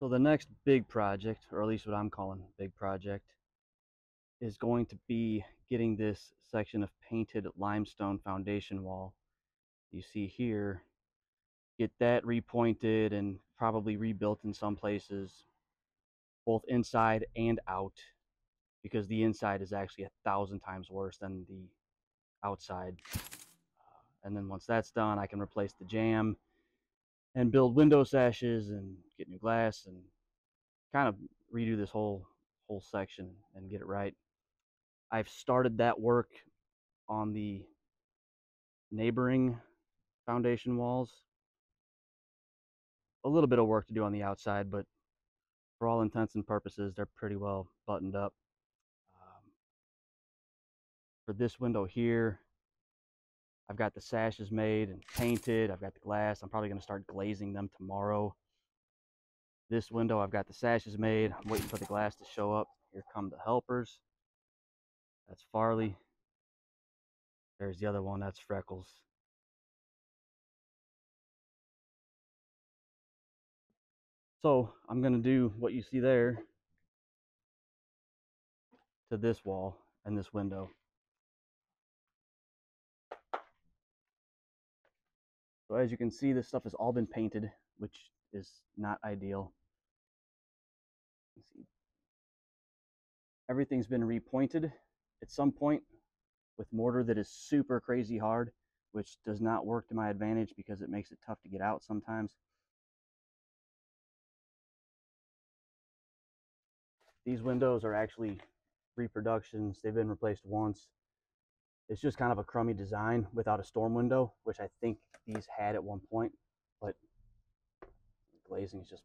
So the next big project, or at least what I'm calling big project, is going to be getting this section of painted limestone foundation wall you see here, get that repointed and probably rebuilt in some places, both inside and out, because the inside is actually 1,000 times worse than the outside. And then once that's done, I can replace the jamb and build window sashes and get new glass and kind of redo this whole section and get it right. I've started that work on the neighboring foundation walls. A little bit of work to do on the outside, but for all intents and purposes, they're pretty well buttoned up. For this window here, I've got the sashes made and painted. I've got the glass. I'm probably going to start glazing them tomorrow. This window, I've got the sashes made. I'm waiting for the glass to show up. Here come the helpers. That's Farley. There's the other one. That's Freckles. So I'm going to do what you see there to this wall and this window. So as you can see, this stuff has all been painted, which is not ideal. Everything's been repointed at some point with mortar that is super crazy hard, which does not work to my advantage because it makes it tough to get out sometimes. These windows are actually reproductions. They've been replaced once. It's just kind of a crummy design without a storm window, which I think these had at one point, but the glazing is just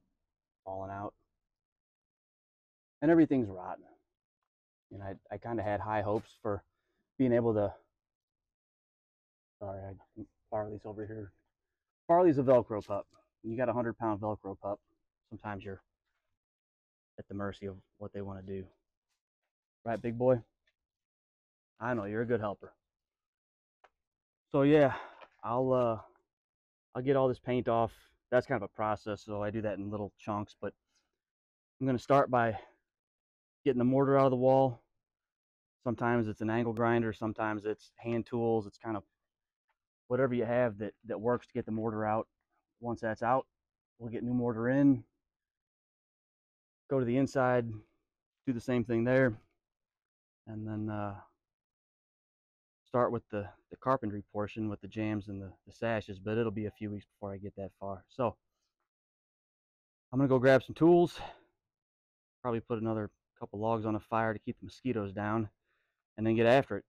falling out. And everything's rotten. And I kind of had high hopes for being able to, sorry, Farley's over here. Farley's a Velcro pup. When you got a 100-pound Velcro pup, sometimes you're at the mercy of what they want to do. Right, big boy? I know, you're a good helper. So yeah, I'll get all this paint off. That's kind of a process, so I do that in little chunks, but I'm going to start by getting the mortar out of the wall. Sometimes it's an angle grinder, sometimes it's hand tools. It's kind of whatever you have that works to get the mortar out. Once that's out, we'll get new mortar in, go to the inside, do the same thing there, and then start with the carpentry portion with the jambs and the sashes, but it'll be a few weeks before I get that far. So I'm gonna go grab some tools, probably put another couple logs on a fire to keep the mosquitoes down, and then get after it.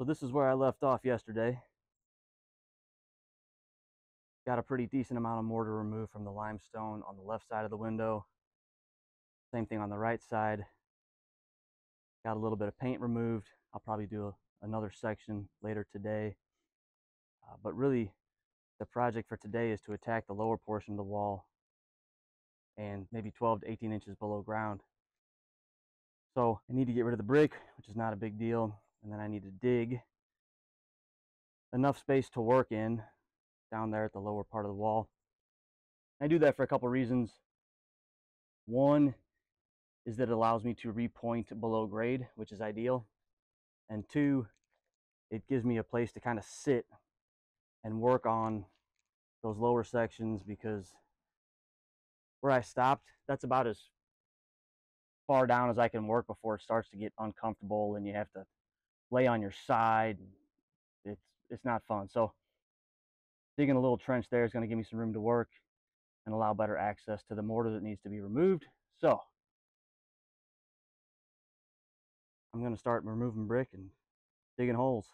this is where I left off yesterday. Got a pretty decent amount of mortar removed from the limestone on the left side of the window. Same thing on the right side. Got a little bit of paint removed. I'll probably do another section later today. But really, the project for today is to attack the lower portion of the wall and maybe 12 to 18 inches below ground. So I need to get rid of the brick, which is not a big deal. And then I need to dig enough space to work in down there at the lower part of the wall. I do that for a couple reasons. One is that it allows me to repoint below grade, which is ideal. And two, it gives me a place to kind of sit and work on those lower sections, because where I stopped, that's about as far down as I can work before it starts to get uncomfortable and you have to lay on your side. It's not fun. So digging a little trench there is going to give me some room to work and allow better access to the mortar that needs to be removed. So I'm going to start removing brick and digging holes.